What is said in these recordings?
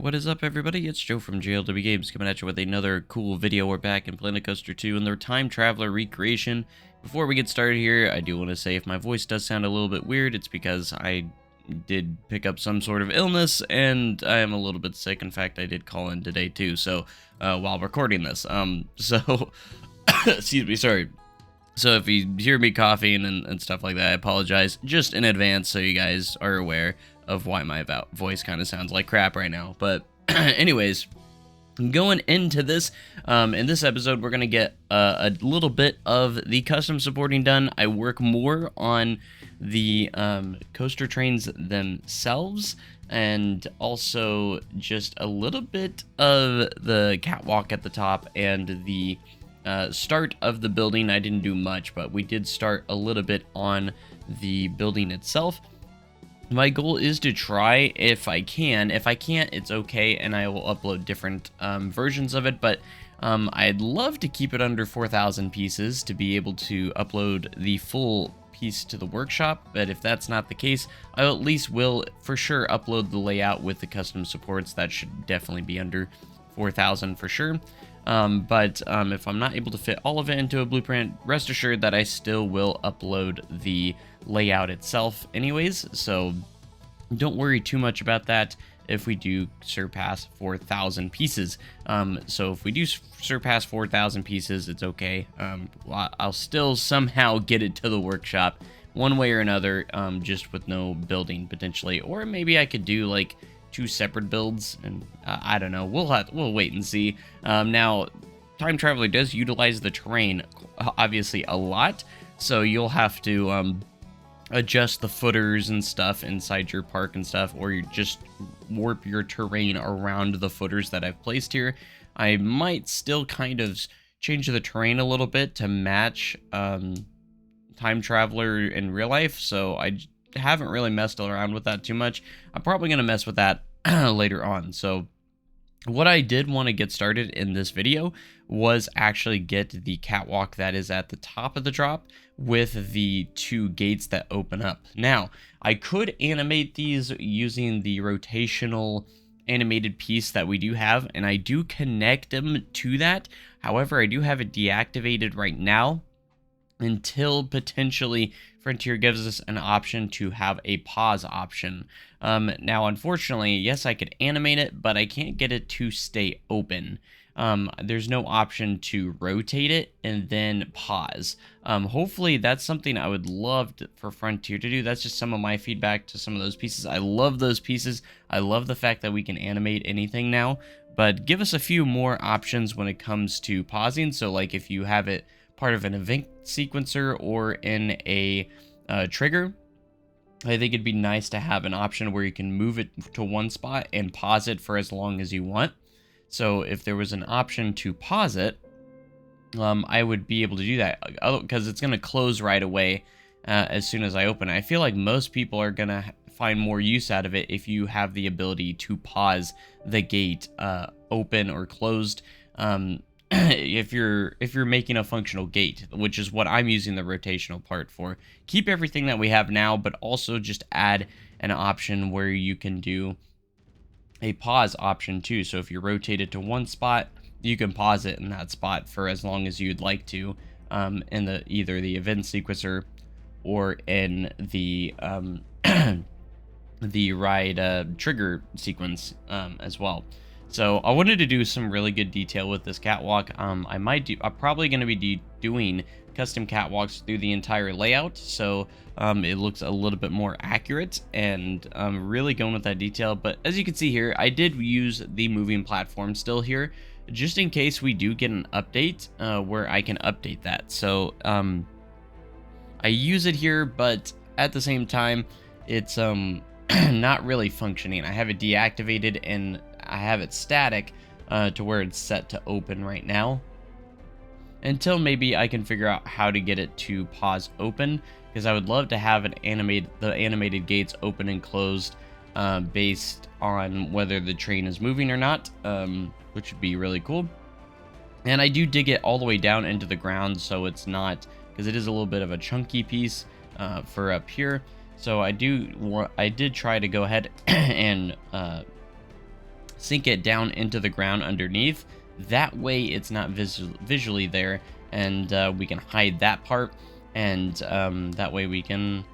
What is up, everybody? It's Joe from JLW Games coming at you with another cool video. We're back in Planet Coaster 2 and their Time Traveler recreation. Before we get started here, I do want to say if my voice does sound a little bit weird, it's because I did pick up some sort of illness and I am a little bit sick. In fact, I did call in today too, so while recording this. Excuse me, sorry. So if you hear me coughing and stuff like that, I apologize just in advance so you guys are aware of why my voice kind of sounds like crap right now. But anyways, going into this, in this episode, we're going to get a little bit of the custom supporting done. I work more on the coaster trains themselves and also just a little bit of the catwalk at the top and the start of the building. I didn't do much, but we did start a little bit on the building itself. My goal is to try if I can. If I can't, it's okay, and I will upload different versions of it, but I'd love to keep it under 4,000 pieces to be able to upload the full piece to the workshop. But if that's not the case, I at least will for sure upload the layout with the custom supports. That should definitely be under 4,000 for sure. If I'm not able to fit all of it into a blueprint, rest assured that I still will upload the layout itself anyways, so don't worry too much about that if we do surpass 4,000 pieces. So if we do surpass 4,000 pieces, it's okay. I'll still somehow get it to the workshop one way or another, just with no building potentially, or maybe I could do like 2 separate builds, and I don't know. We'll wait and see. Now, Time Traveler does utilize the terrain obviously a lot, so you'll have to adjust the footers and stuff inside your park and stuff, or you just warp your terrain around the footers that I've placed here. I might still kind of change the terrain a little bit to match Time Traveler in real life, so I haven't really messed around with that too much. I'm probably going to mess with that later on. So what I did want to get started in this video was actually get the catwalk that is at the top of the drop with the 2 gates that open up. Now, I could animate these using the rotational animated piece that we do have, and I do connect them to that. However, I do have it deactivated right now until potentially Frontier gives us an option to have a pause option. Now, unfortunately, yes, I could animate it, but I can't get it to stay open. There's no option to rotate it and then pause. Hopefully, that's something I would love for Frontier to do. That's just some of my feedback to some of those pieces. I love those pieces. I love the fact that we can animate anything now, but give us a few more options when it comes to pausing. So, like if you have it part of an event sequencer or in a trigger, I think it'd be nice to have an option where you can move it to one spot and pause it for as long as you want. So if there was an option to pause it, I would be able to do that, because it's going to close right away as soon as I open it. I feel like most people are going to find more use out of it if you have the ability to pause the gate open or closed. If you're making a functional gate, which is what I'm using the rotational part for. Keep everything that we have now, but also just add an option where you can do a pause option too. So if you rotate it to one spot, you can pause it in that spot for as long as you'd like to, in either the event sequencer or in the the ride trigger sequence as well. So I wanted to do some really good detail with this catwalk. I'm probably going to be doing custom catwalks through the entire layout, so it looks a little bit more accurate, and I'm really going with that detail. But as you can see here, I did use the moving platform still here, just in case we do get an update where I can update that. So I use it here, but at the same time, it's not really functioning. I have it deactivated and I have it static to where it's set to open right now, until maybe I can figure out how to get it to pause open, because I would love to have the animated gates open and closed based on whether the train is moving or not, which would be really cool. And I do dig it all the way down into the ground, so it's not, because it is a little bit of a chunky piece for up here. So I did try to go ahead and sink it down into the ground underneath. That way it's not visually there, and we can hide that part, and that way we can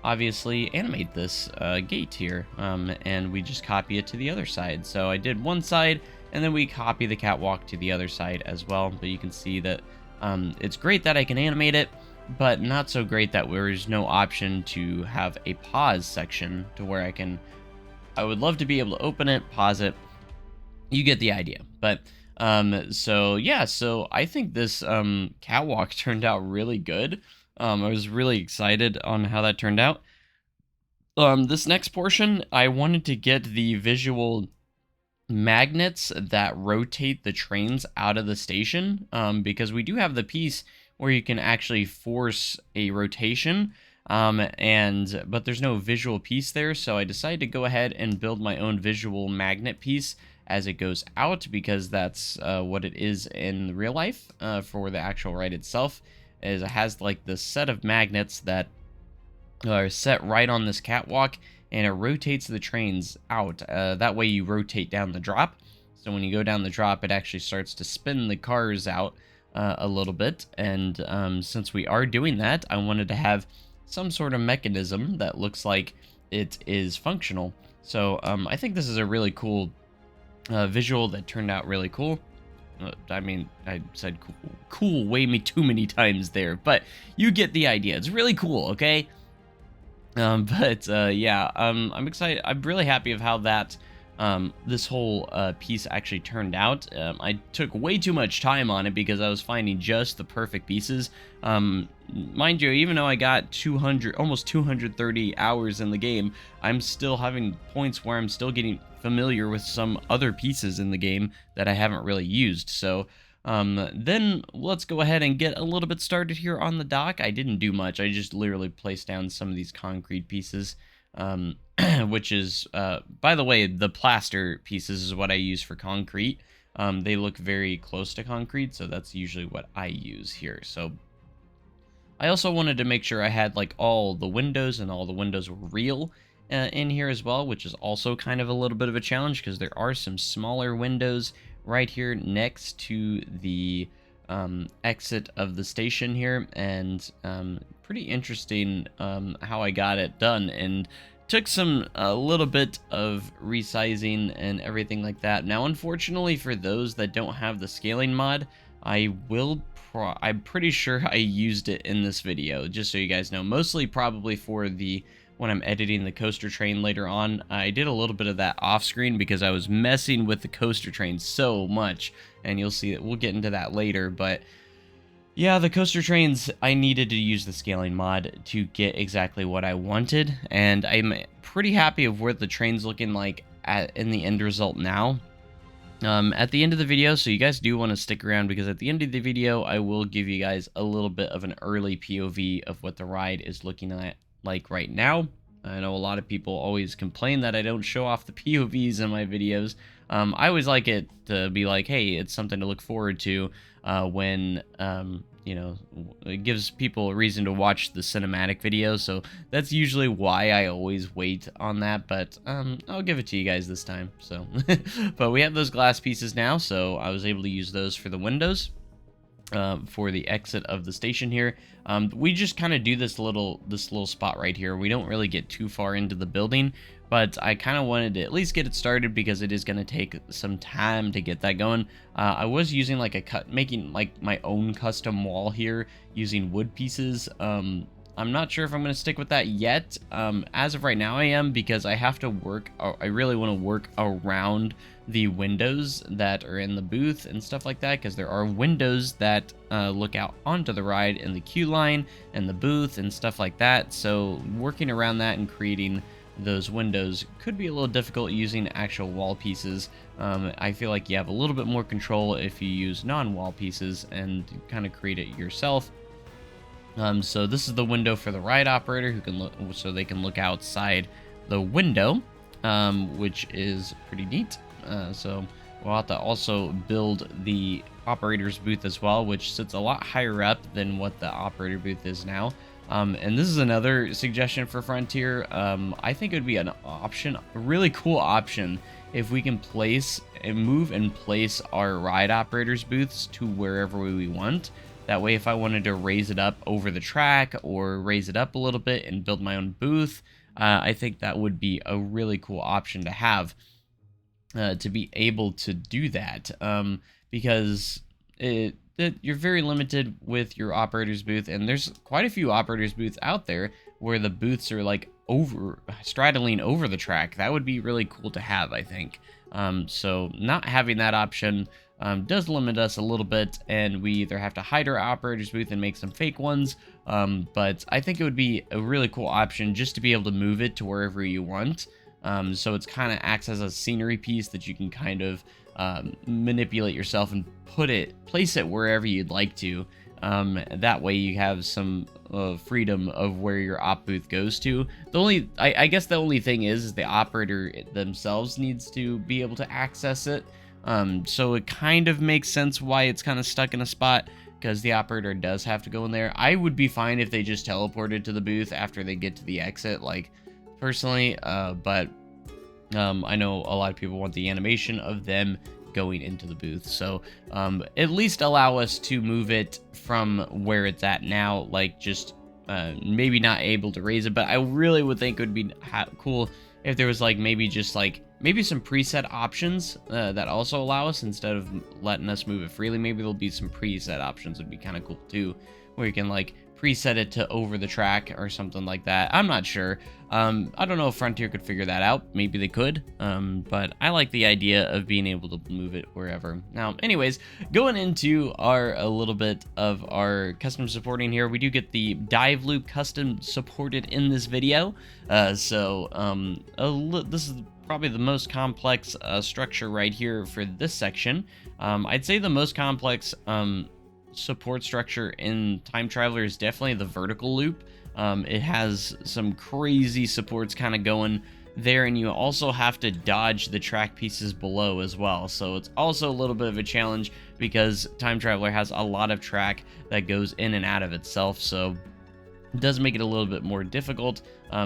obviously animate this gate here, and we just copy it to the other side. So I did one side, and then we copy the catwalk to the other side as well. But you can see that it's great that I can animate it, but not so great that there's no option to have a pause section to where I would love to be able to open it, pause it. You get the idea. But so yeah, so I think this catwalk turned out really good. I was really excited on how that turned out. This next portion, I wanted to get the visual magnets that rotate the trains out of the station, because we do have the piece where you can actually force a rotation, but there's no visual piece there, so I decided to go ahead and build my own visual magnet piece as it goes out, because that's what it is in real life. For the actual ride itself, is it has like this set of magnets that are set right on this catwalk, and it rotates the trains out. That way you rotate down the drop, so when you go down the drop, it actually starts to spin the cars out a little bit. And since we are doing that, I wanted to have some sort of mechanism that looks like it is functional. So I think this is a really cool visual that turned out really cool. I mean, I said cool way too many times there, but you get the idea. It's really cool, okay? Yeah, I'm excited. I'm really happy of how that this whole piece actually turned out. I took way too much time on it because I was finding just the perfect pieces. Mind you, even though I got almost 230 hours in the game, I'm still having points where I'm still getting familiar with some other pieces in the game that I haven't really used. So then let's go ahead and get a little bit started here on the dock. I didn't do much. I just literally placed down some of these concrete pieces, which is, by the way, the plaster pieces is what I use for concrete. They look very close to concrete, so that's usually what I use here. So I also wanted to make sure I had like all the windows, and all the windows were real in here as well, which is also kind of a little bit of a challenge because there are some smaller windows right here next to the exit of the station here, and pretty interesting how I got it done, and took a little bit of resizing and everything like that. Now, unfortunately, for those that don't have the scaling mod, I'm pretty sure I used it in this video, just so you guys know, mostly probably for when I'm editing the coaster train later on. I did a little bit of that off screen because I was messing with the coaster train so much, and you'll see that we'll get into that later. But yeah, the coaster trains, I needed to use the scaling mod to get exactly what I wanted, and I'm pretty happy of where the train's looking like in the end result now. At the end of the video, so you guys do want to stick around, because at the end of the video I will give you guys a little bit of an early POV of what the ride is looking like right now. I know a lot of people always complain that I don't show off the POVs in my videos. I always like it to be like, hey, it's something to look forward to when, you know, it gives people a reason to watch the cinematic video. So that's usually why I always wait on that, but I'll give it to you guys this time. So, but we have those glass pieces now, so I was able to use those for the windows. For the exit of the station here. We just kind of do this little spot right here. We don't really get too far into the building, but I kind of wanted to at least get it started because it is going to take some time to get that going. I was using like making like my own custom wall here using wood pieces. I'm not sure if I'm going to stick with that yet. As of right now, I am, because I have to work. I really want to work around the windows that are in the booth and stuff like that, because there are windows that look out onto the ride in the queue line and the booth and stuff like that. So working around that and creating those windows could be a little difficult using actual wall pieces. I feel like you have a little bit more control if you use non-wall pieces and kind of create it yourself. So this is the window for the ride operator, who can look, so they can look outside the window, which is pretty neat. So we'll have to also build the operator's booth as well, which sits a lot higher up than what the operator booth is now. And this is another suggestion for Frontier. I think it would be an option, a really cool option, if we can place and move and place our ride operators booths to wherever we want. That way, if I wanted to raise it up over the track or raise it up a little bit and build my own booth, I think that would be a really cool option to have, to be able to do that, because you're very limited with your operators booth, and there's quite a few operators booths out there where the booths are like straddling over the track. That would be really cool to have, I think. So not having that option does limit us a little bit, and we either have to hide our operators booth and make some fake ones, but I think it would be a really cool option just to be able to move it to wherever you want. So it's kind of acts as a scenery piece that you can kind of manipulate yourself and place it wherever you'd like to. That way you have some freedom of where your op booth goes to. I guess the only thing is the operator themselves needs to be able to access it. So it kind of makes sense why it's kind of stuck in a spot, because the operator does have to go in there. I would be fine if they just teleported to the booth after they get to the exit, like, personally, but I know a lot of people want the animation of them going into the booth, so at least allow us to move it from where it's at now, like just maybe not able to raise it, but I really would think it would be cool if there was like maybe some preset options that also allow us, instead of letting us move it freely. Maybe there'll be some preset options would be kind of cool too, where you can like preset it to over the track or something like that. I'm not sure. I don't know if Frontier could figure that out. Maybe they could, but I like the idea of being able to move it wherever. Now, anyways, going into a little bit of our custom supporting here, we do get the dive loop custom supported in this video. This is probably the most complex structure right here for this section. I'd say the most complex support structure in Time Traveler is definitely the vertical loop. It has some crazy supports kind of going there, and you also have to dodge the track pieces below as well, so it's also a little bit of a challenge because Time Traveler has a lot of track that goes in and out of itself, so it does make it a little bit more difficult.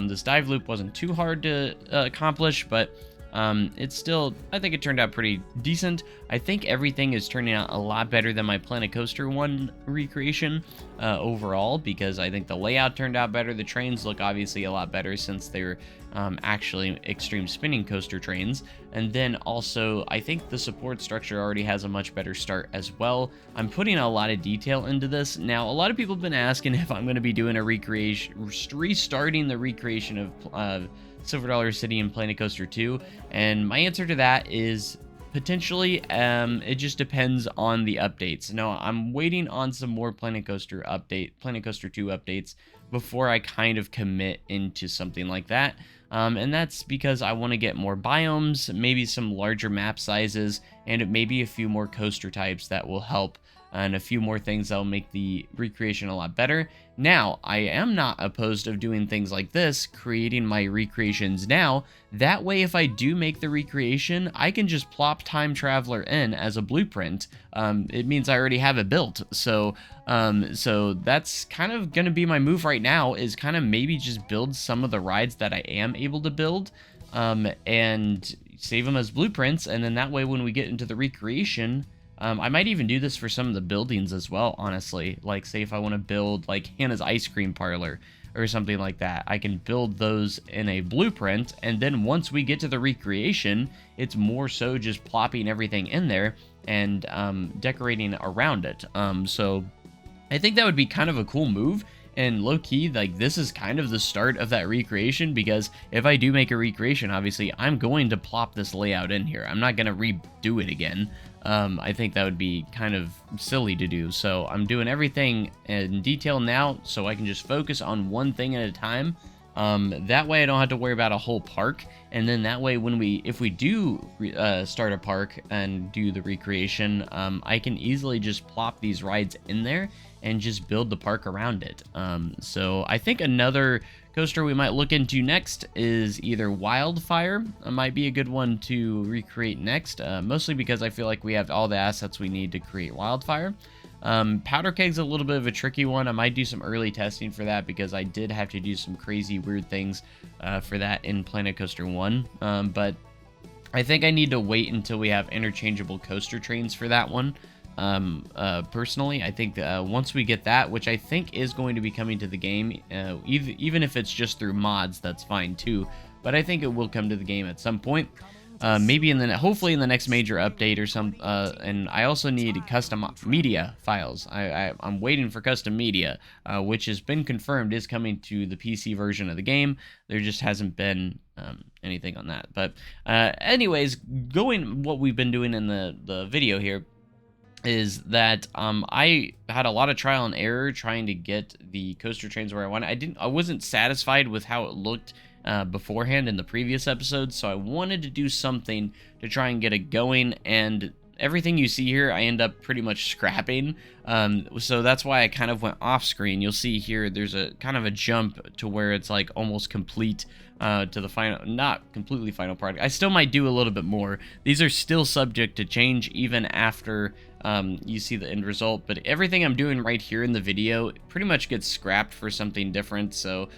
This dive loop wasn't too hard to accomplish, but it's still, I think it turned out pretty decent. I think everything is turning out a lot better than my Planet Coaster 1 recreation overall, because I think the layout turned out better. The trains look obviously a lot better since they're actually extreme spinning coaster trains. And then also, I think the support structure already has a much better start as well. I'm putting a lot of detail into this. Now, a lot of people have been asking if I'm going to be doing a restarting the recreation of Silver Dollar City and Planet Coaster 2, and my answer to that is potentially. It just depends on the updates. Now, I'm waiting on some more Planet Coaster 2 updates before I kind of commit into something like that. And that's because I want to get more biomes, maybe some larger map sizes, and maybe a few more coaster types that will help, and a few more things that will make the recreation a lot better. Now, I am not opposed of doing things like this, creating my recreations now. That way, if I do make the recreation, I can just plop Time Traveler in as a blueprint. It means I already have it built. So that's kind of going to be my move right now, is kind of maybe just build some of the rides that I am able to build, and save them as blueprints. And then that way, when we get into the recreation, I might even do this for some of the buildings as well, honestly. Like, say if I want to build, like, Hannah's Ice Cream Parlor or something like that, I can build those in a blueprint, and then once we get to the recreation, it's more so just plopping everything in there and decorating around it. So I think that would be kind of a cool move. And low-key, like, this is kind of the start of that recreation, because if I do make a recreation, obviously, I'm going to plop this layout in here. I'm not going to redo it again. I think that would be kind of silly to do. So I'm doing everything in detail now, so I can just focus on one thing at a time. That way I don't have to worry about a whole park. And then that way, if we do start a park and do the recreation, I can easily just plop these rides in there and just build the park around it. So I think another coaster we might look into next is either Wildfire. It might be a good one to recreate next, mostly because I feel like we have all the assets we need to create Wildfire. Powder Keg's a little bit of a tricky one. I might do some early testing for that, because I did have to do some crazy weird things for that in Planet Coaster 1. But I think I need to wait until we have interchangeable coaster trains for that one. Personally, I think once we get that, which I think is going to be coming to the game, even if it's just through mods, that's fine too. But I think it will come to the game at some point. Maybe hopefully in the next major update or some. And I also need custom media files. I'm waiting for custom media, which has been confirmed is coming to the PC version of the game. There just hasn't been anything on that. But anyways, what we've been doing in the video here is that I had a lot of trial and error trying to get the coaster trains where I wanted. I wasn't satisfied with how it looked beforehand in the previous episode, so I wanted to do something to try and get it going, and everything you see here I end up pretty much scrapping, so that's why I kind of went off screen. You'll see here there's a kind of a jump to where it's like almost complete to the final, not completely final product. I still might do a little bit more. These are still subject to change even after you see the end result, but everything I'm doing right here in the video pretty much gets scrapped for something different. So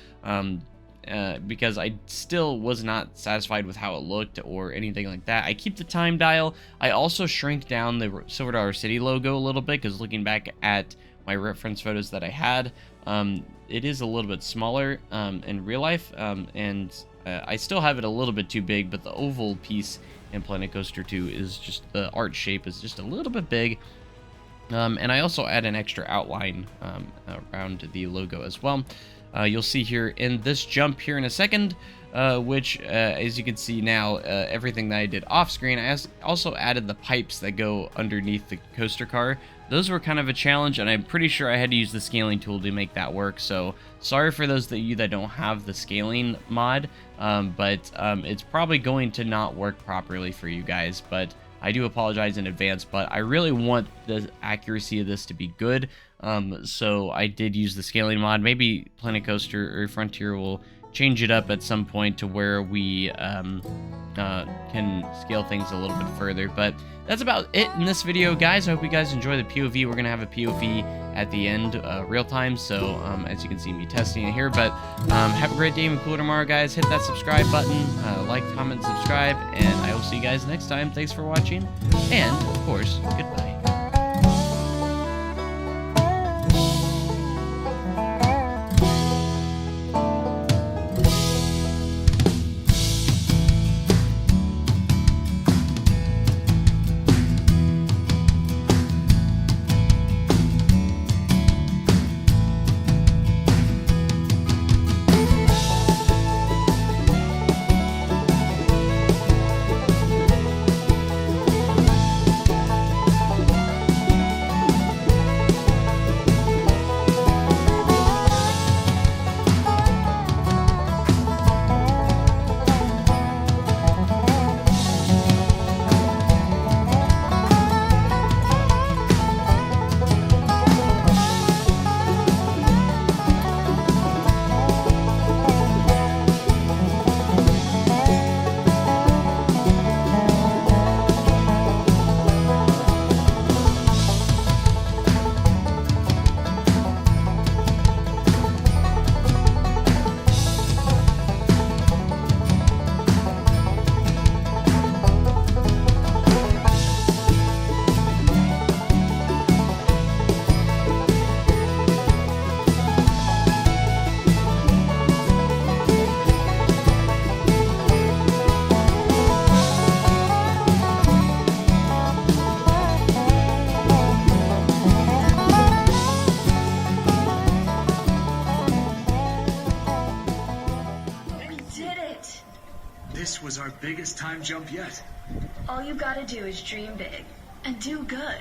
because I still was not satisfied with how it looked or anything like that. I keep the time dial. I also shrink down the Silver Dollar City logo a little bit, because looking back at my reference photos that I had, it is a little bit smaller in real life, and I still have it a little bit too big, but the oval piece in Planet Coaster 2 is just, the art shape is just a little bit big. And I also add an extra outline around the logo as well. You'll see here in this jump here in a second, which, as you can see now, everything that I did off screen, I also added the pipes that go underneath the coaster car. Those were kind of a challenge, and I'm pretty sure I had to use the scaling tool to make that work. So sorry for those of you that don't have the scaling mod, but it's probably going to not work properly for you guys. But I do apologize in advance, but I really want the accuracy of this to be good. So I did use the scaling mod. Maybe Planet Coaster or Frontier will change it up at some point to where we can scale things a little bit further. But that's about it in this video, guys. I hope you guys enjoy the POV. We're going to have a POV at the end, real time. So as you can see me testing it here. But have a great day and cool tomorrow, guys. Hit that subscribe button, like, comment, subscribe, and I will see you guys next time. Thanks for watching, and of course, goodbye. This was our biggest time jump yet. All you gotta do is dream big and do good.